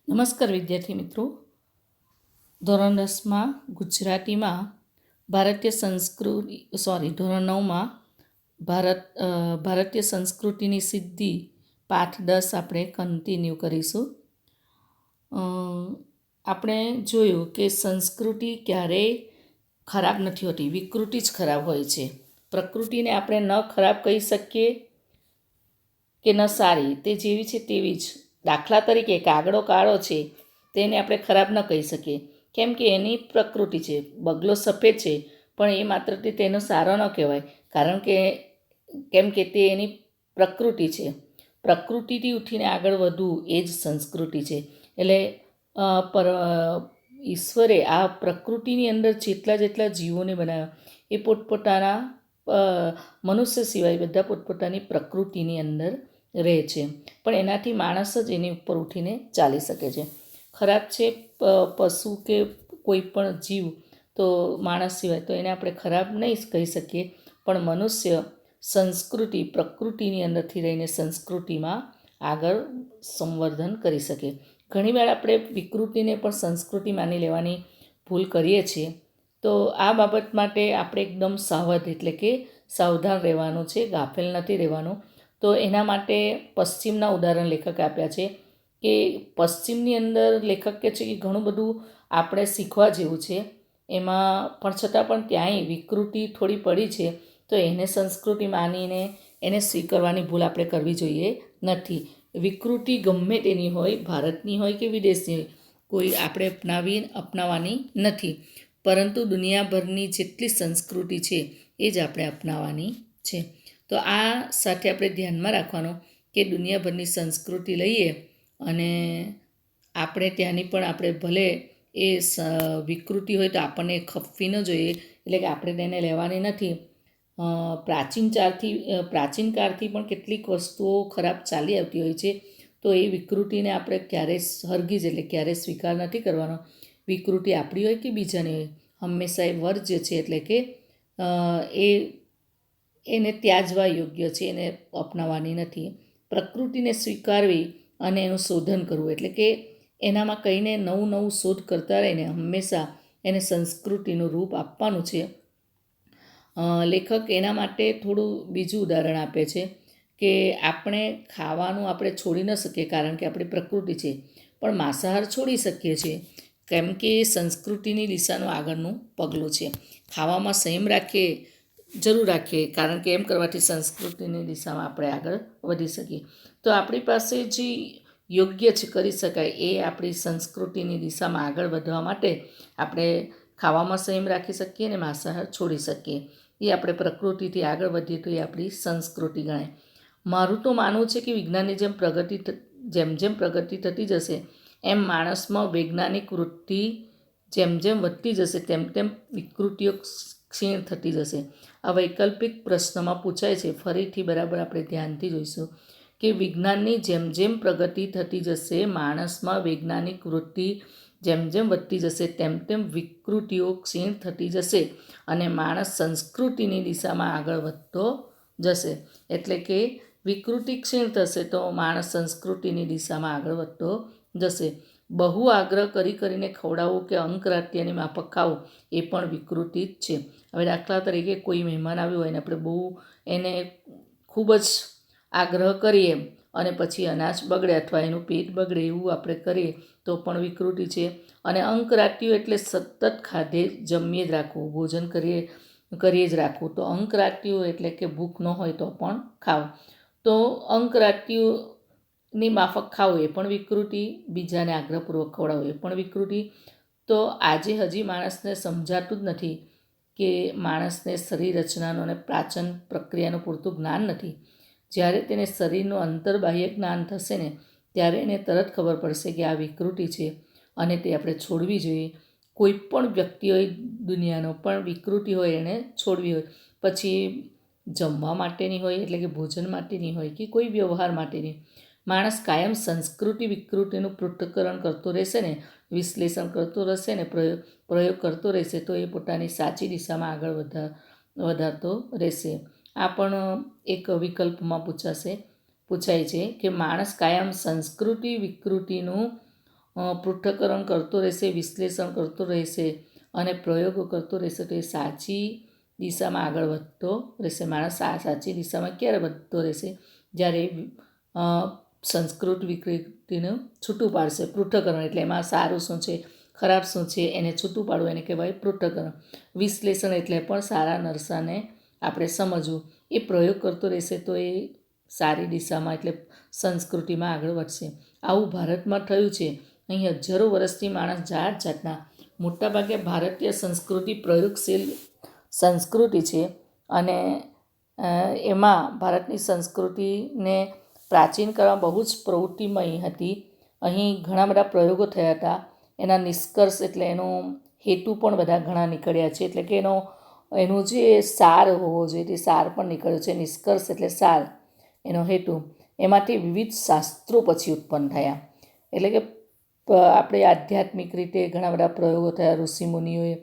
નમસ્કાર વિદ્યાર્થી મિત્રો. ધોરણ 10માં ગુજરાતીમાં ધોરણ 9માં ભારતીય સંસ્કૃતિની સિદ્ધિ પાઠ 10 આપણે કન્ટિન્યુ કરીશું. આપણે જોયું કે સંસ્કૃતિ ક્યારેય ખરાબ નથી હોતી, વિકૃતિ જ ખરાબ હોય છે. પ્રકૃતિને આપણે ન ખરાબ કહી શકીએ કે ન સારી, તે જેવી છે તેવી જ. દાખલા તરીકે કાગડો કાળો છે તેને આપણે ખરાબ ન કહી શકીએ, કેમ કે એની પ્રકૃતિ છે. બગલો સફેદ છે પણ એ માત્રથી તેનો સારો ન કહેવાય, કારણ કે કેમ કે તે એની પ્રકૃતિ છે. પ્રકૃતિથી ઉઠીને આગળ વધવું એ જ સંસ્કૃતિ છે. એટલે ઈશ્વરે આ પ્રકૃતિની અંદર જેટલા જીવોને બનાવ્યા એ પોતપોતાના મનુષ્ય સિવાય બધા પોતપોતાની પ્રકૃતિની અંદર રહે છે, પણ એનાથી માણસ જ એની ઉપર ઉઠીને ચાલી શકે છે. ખરાબ છે પશુ કે કોઈ પણ જીવ, તો માણસ સિવાય તો એને આપણે ખરાબ નહીં કહી શકીએ, પણ મનુષ્ય સંસ્કૃતિ પ્રકૃતિની અંદરથી રહીને સંસ્કૃતિમાં આગળ સંવર્ધન કરી શકે. ઘણીવાર આપણે વિકૃતિને પણ સંસ્કૃતિ માની લેવાની ભૂલ કરીએ છીએ. તો આ બાબત માટે આપણે એકદમ સાવધ એટલે કે સાવધાન રહેવાનું છે, ગાફેલ નથી રહેવાનું. તો એના માટે પશ્ચિમના ઉદાહરણ લેખકે આપ્યા છે કે પશ્ચિમની અંદર લેખક કહે છે કે ઘણું બધું આપણે શીખવા જેવું છે, એમાં પણ છતાં પણ ત્યાંય વિકૃતિ થોડી પડી છે. તો એને સંસ્કૃતિ માનીને એને સ્વીકારવાની ભૂલ આપણે કરવી જોઈએ નથી. વિકૃતિ ગમે તેની હોય, ભારતની હોય કે વિદેશની હોય, કોઈ આપણે અપનાવવાની નથી, પરંતુ દુનિયાભરની જેટલી સંસ્કૃતિ છે એ જ આપણે અપનાવવાની છે. તો આ સાથે આપણે ધ્યાનમાં રાખવાનું કે દુનિયાભરની સંસ્કૃતિ લઈએ અને આપણે ત્યાંની પણ આપણે ભલે એ વિકૃતિ હોય તો આપણને ખપવી ન જોઈએ, એટલે કે આપણે તેને લેવાની નથી. પ્રાચીન કાળથી પણ કેટલીક વસ્તુઓ ખરાબ ચાલી આવતી હોય છે, તો એ વિકૃતિને આપણે ક્યારેય હરગીજ એટલે ક્યારેય સ્વીકાર નથી કરવાનો. વિકૃતિ આપણી હોય કે બીજાની હોય, હંમેશા એ વર્જ્ય છે, એટલે કે એને ત્યાજવા યોગ્ય છે, એને અપનાવવાની નથી. પ્રકૃતિને સ્વીકારવી અને એનું શોધન કરવું, એટલે કે એનામાં કંઈને નવું શોધ કરતા રહીને હંમેશા એને સંસ્કૃતિનું રૂપ આપવાનું છે. લેખક એના માટે થોડું બીજું ઉદાહરણ આપે છે કે આપણે ખાવાનું આપણે છોડી ન શકીએ કારણ કે આપણી પ્રકૃતિ છે, પણ માંસાહાર છોડી શકીએ છીએ, કેમ કે સંસ્કૃતિની દિશાનું આગળનું પગલું છે. ખાવામાં સંયમ જરૂર રાખીએ, કારણ કે એમ કરવાથી સંસ્કૃતિની દિશામાં આપણે આગળ વધી શકીએ. તો આપણી પાસે જે યોગ્ય છે કરી શકાય એ આપણી સંસ્કૃતિની દિશામાં આગળ વધવા માટે આપણે ખાવામાં સંયમ રાખી શકીએ અને માંસાહાર છોડી શકીએ. એ આપણે પ્રકૃતિથી આગળ વધીએ તો એ આપણી સંસ્કૃતિ ગણાય. મારું તો માનવું છે કે વિજ્ઞાનની જેમ પ્રગતિ થતી જશે એમ માણસમાં વૈજ્ઞાનિક વૃત્તિ જેમ વધતી જશે તેમ વિકૃતિઓ ક્ષીણ થતી જશે. આ વૈકલ્પિક પ્રશ્નમાં પૂછાય છે, ફરીથી બરાબર આપણે ધ્યાનથી જોઈશું કે વિજ્ઞાનની જેમ પ્રગતિ થતી જશે, માણસમાં વૈજ્ઞાનિક વૃત્તિ જેમ વધતી જશે તેમ વિકૃતિઓ ક્ષીણ થતી જશે અને માણસ સંસ્કૃતિની દિશામાં આગળ વધતો જશે. એટલે કે વિકૃતિ ક્ષીણ થશે તો માણસ સંસ્કૃતિની દિશામાં આગળ વધતો જશે. બહુ આગ્રહ કરીને ખવડાવવું કે અંકરાત્યની માફક ખાવું એ પણ વિકૃતિ જ છે. હવે દાખલા તરીકે કોઈ મહેમાન આવ્યું હોય ને આપણે બહુ એને ખૂબ જ આગ્રહ કરીએ અને પછી અનાજ બગડે અથવા એનું પેટ બગડે એવું આપણે કરીએ તો પણ વિકૃતિ છે. અને અંકરાત્યો એટલે સતત જમીએ જ રાખવું, ભોજન કરીએ જ રાખવું. તો અંકરાત્યો એટલે કે ભૂખ ન હોય તો પણ ખાવું. તો અંકરાત્યોની માફક ખાવું એ પણ વિકૃતિ, બીજાને આગ્રહપૂર્વક ખવડાવવું એ પણ વિકૃતિ. તો આજે હજી માણસને સમજાતું જ નથી કે માણસને શરીર રચનાનું અને પાચન પ્રક્રિયાનું પૂરતું જ્ઞાન નથી. જ્યારે તેને શરીરનું અંતર્બાહ્ય જ્ઞાન થશે ને ત્યારે એને તરત ખબર પડશે કે આ વિકૃતિ છે અને તે આપણે છોડવી જોઈએ. કોઈ પણ વ્યક્તિ હોય દુનિયાનો, પણ વિકૃતિ હોય એણે છોડવી હોય, પછી જમવા માટેની હોય એટલે કે ભોજન માટેની હોય કે કોઈ વ્યવહાર માટેની. માણસ કાયમ સંસ્કૃતિ વિકૃતિનું પૃથ્થકરણ કરતો રહેશે ને, વિશ્લેષણ કરતો રહેશે ને, પ્રયોગ કરતો રહેશે તો એ પોતાની સાચી દિશામાં આગળ વધારતો રહેશે. આ પણ એક વિકલ્પમાં પૂછાય છે કે માણસ કાયમ સંસ્કૃતિ વિકૃતિનું પૃથ્થકરણ કરતો રહેશે, વિશ્લેષણ કરતો રહેશે અને પ્રયોગો કરતો રહેશે તો એ સાચી દિશામાં આગળ વધતો રહેશે. માણસ સાચી દિશામાં ક્યારે વધતો રહેશે? જ્યારે સંસ્કૃત વિકૃતિનું છૂટું પાડશે. પૃથ્થકરણ એટલે એમાં સારું શું છે, ખરાબ શું છે એને છૂટું પાડવું, એને કહેવાય પૃથ્થકરણ. વિશ્લેષણ એટલે પણ સારા નરસાને આપણે સમજવું. એ પ્રયોગ કરતો રહેશે તો એ સારી દિશામાં એટલે સંસ્કૃતિમાં આગળ વધશે. આવું ભારતમાં થયું છે. અહીં હજારો વર્ષથી માણસ જાત જાતના, મોટાભાગે ભારતીય સંસ્કૃતિ પ્રયોગશીલ સંસ્કૃતિ છે અને એમાં ભારતની સંસ્કૃતિને પ્રાચીન કાળમાં બહુ જ પ્રવૃત્તિમય હતી. અહીં ઘણા બધા પ્રયોગો થયા હતા. એના નિષ્કર્ષ એટલે એનો હેતુ પણ બધા ઘણા નીકળ્યા છે. એટલે કે એનું જે સાર હોવો જોઈએ તે સાર પણ નીકળ્યો છે. નિષ્કર્ષ એટલે સાર, એનો હેતુ. એમાંથી વિવિધ શાસ્ત્રો પછી ઉત્પન્ન થયા. એટલે કે આપણે આધ્યાત્મિક રીતે ઘણા બધા પ્રયોગો થયા. ઋષિમુનિઓએ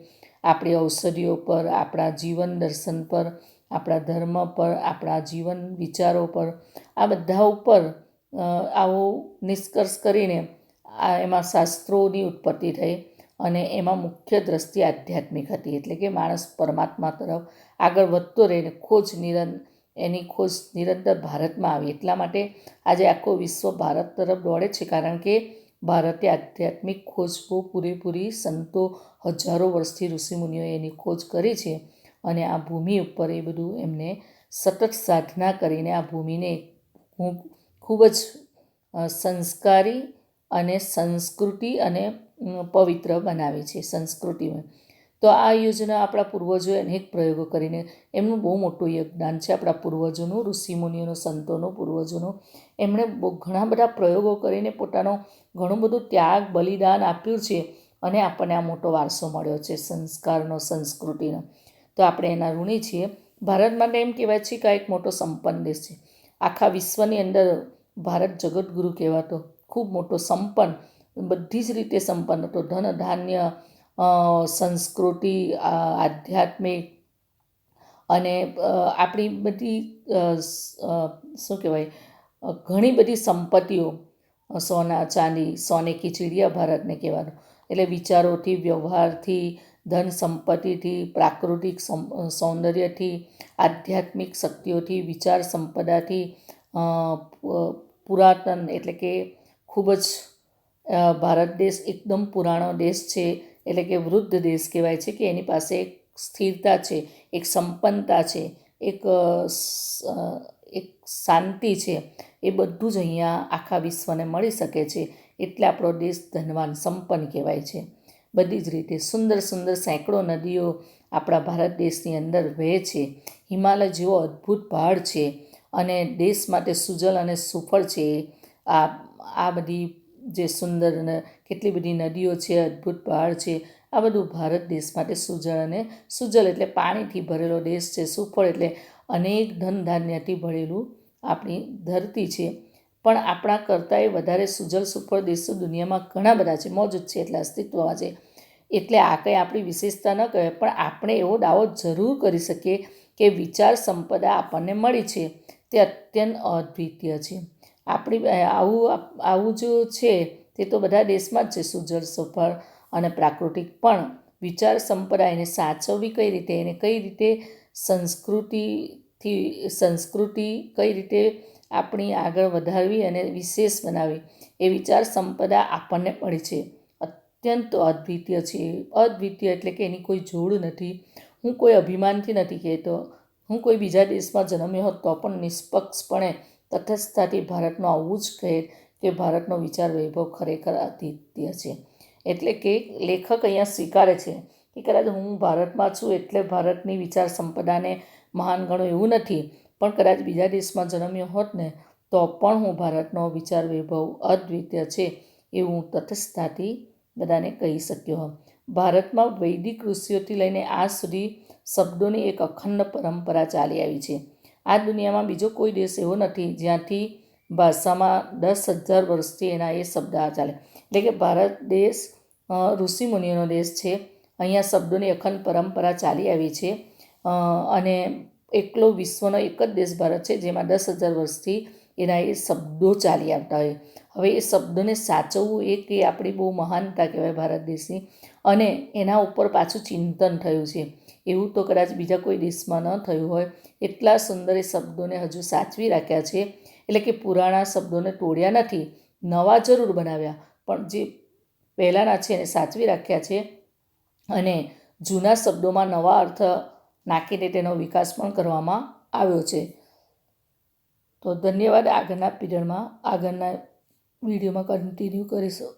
આપણી ઔષધિઓ પર, આપણા જીવન દર્શન પર, આપણા ધર્મ પર, આપણા જીવન વિચારો પર, આ બધા ઉપર આવો નિષ્કર્ષ કરીને એમાં શાસ્ત્રોની ઉત્પત્તિ થઈ અને એમાં મુખ્ય દ્રષ્ટિ આધ્યાત્મિક હતી. એટલે કે માણસ પરમાત્મા તરફ આગળ વધતો રહીને એની ખોજ નિરંતર ભારતમાં આવી. એટલા માટે આજે આખો વિશ્વ ભારત તરફ દોડે છે, કારણ કે ભારતે આધ્યાત્મિક ખોજ બહુ પૂરેપૂરી સંતો હજારો વર્ષથી ઋષિમુનિઓએ એની ખોજ કરી છે અને આ ભૂમિ ઉપર એ બધું એમને સતત સાધના કરીને આ ભૂમિને ખૂબ જ સંસ્કારી અને સંસ્કૃતિ અને પવિત્ર બનાવે છે સંસ્કૃતિમાં. તો આ યોજના આપણા પૂર્વજોએ અનેક પ્રયોગો કરીને, એમનું બહુ મોટું યોગદાન છે આપણા પૂર્વજોનું, ઋષિમુનિઓનું, સંતોનું, પૂર્વજોનું. એમણે ઘણા બધા પ્રયોગો કરીને પોતાનો ઘણું બધું ત્યાગ, બલિદાન આપ્યું છે અને આપણને આ મોટો વારસો મળ્યો છે સંસ્કારનો, સંસ્કૃતિનો. તો આપણે એના ઋણી છીએ. ભારત માટે એમ કહેવાય છે કે આ એક મોટો સંપન્ન દેશ છે. આખા વિશ્વની અંદર ભારત જગતગુરુ કહેવાતો, ખૂબ મોટો સંપન્ન, બધી જ રીતે સંપન્ન હતો. ધન, ધાન્ય, સંસ્કૃતિ, આધ્યાત્મિક અને આપણી બધી શું કહેવાય, ઘણી બધી સંપત્તિઓ, સોના ચાંદી, સોને કી ચિડિયા ભારતને કહેવાનું. એટલે વિચારોથી, વ્યવહારથી, ધન સંપત્તિથી, પ્રાકૃતિક સૌંદર્યથી, આધ્યાત્મિક શક્તિઓથી, વિચાર સંપદાથી, પુરાતન એટલે કે ખૂબ જ ભારત દેશ એકદમ પુરાણો દેશ છે. એટલે કે વૃદ્ધ દેશ કહેવાય છે કે એની પાસે એક સ્થિરતા છે, એક સંપન્નતા છે, એક શાંતિ છે. એ બધું જ અહીંયા આખા વિશ્વને મળી શકે છે. એટલે આપણો દેશ ધનવાન, સંપન્ન કહેવાય છે. બધી જ રીતે સુંદર સુંદર સેંકડો નદીઓ આપણા ભારત દેશની અંદર વહે છે. હિમાલય જેવો અદ્ભુત પહાડ છે અને દેશ માટે સુજલ અને સુફળ છે. આ બધી જે સુંદર કેટલી બધી નદીઓ છે, અદ્ભુત પહાડ છે, આ બધું ભારત દેશ માટે સુજળ અને સુજલ એટલે પાણીથી ભરેલો દેશ છે. સુફળ એટલે અનેક ધન ધાન્યથી ભરેલું આપણી ધરતી છે. પણ આપણા કરતાં વધારે સુજલ સુફળ દેશો દુનિયામાં ઘણા બધા છે, મોજૂદ છે, એટલે અસ્તિત્વમાં છે. એટલે આ કંઈ આપણી વિશેષતા ન કહેવાય, પણ આપણે એવો દાવો જરૂર કરી શકીએ કે વિચાર સંપદા આપણને મળી છે તે અત્યંત અદ્વિતીય છે. આપણી આવું જો છે તે તો બધા દેશમાં જ છે, સુજળ સુફળ અને પ્રાકૃતિક. પણ વિચાર સંપદા એને સાચવવી કઈ રીતે, એને કઈ રીતે સંસ્કૃતિ કઈ રીતે આપણી આગળ વધારવી અને વિશેષ બનાવવી, એ વિચાર સંપદા આપણને મળી છે. અત્યંત અદ્વિતીય છે. અદ્વિતીય એટલે કે એની કોઈ જોડ નથી. હું કોઈ અભિમાનથી નથી કહેતો. હું કોઈ બીજા દેશમાં જન્મ્યો હોત તો પણ નિષ્પક્ષપણે તટસ્થતાથી ભારતનું આવું જ કહે કે ભારતનો વિચાર વૈભવ ખરેખર અદ્વિતીય છે. એટલે કે લેખક અહીંયા સ્વીકારે છે કે કદાચ હું ભારતમાં છું એટલે ભારતની વિચાર સંપદાને મહાન ગણું એવું નથી, પણ કદાચ બીજા દેશમાં જન્મ્યો હોત ને તો પણ હું ભારતનો વિચાર વૈભવ અદ્વિતીય છે એવું હું તટસ્થતાથી બધાને કહી શક્યો હોત. ભારતમાં વૈદિક ઋષિઓથી લઈને આજ સુધી શબ્દોની એક અખંડ પરંપરા ચાલી આવી છે. આ દુનિયામાં બીજો કોઈ દેશ એવો નથી જ્યાંથી ભાષામાં 10,000 વર્ષથી એના એ શબ્દ ચાલે. એટલે કે ભારત દેશ ઋષિમુનિઓનો દેશ છે. અહીંયા શબ્દોની અખંડ પરંપરા ચાલી આવી છે અને એકલો વિશ્વનો એક જ દેશ ભારત છે જેમાં 10,000 વર્ષથી એના એ શબ્દો ચાલી આવતા હોય. હવે એ શબ્દોને સાચવવું એ કે આપણી બહુ મહાનતા કહેવાય ભારત દેશની, અને એના ઉપર પાછું ચિંતન થયું છે. એવું તો કદાચ બીજા કોઈ દેશમાં ન થયું હોય. એટલા સુંદર એ શબ્દોને હજુ સાચવી રાખ્યા છે. એટલે કે પુરાણા શબ્દોને તોડ્યા નથી, નવા જરૂર બનાવ્યા, પણ જે પહેલાંના છે એને સાચવી રાખ્યા છે, અને જૂના શબ્દોમાં નવા અર્થ નાખીને તેનો વિકાસ પણ કરવામાં આવ્યો છે. તો ધન્યવાદ. આગળના પીરિયડમાં આગળના વિડીયોમાં કન્ટિન્યુ કરીશું.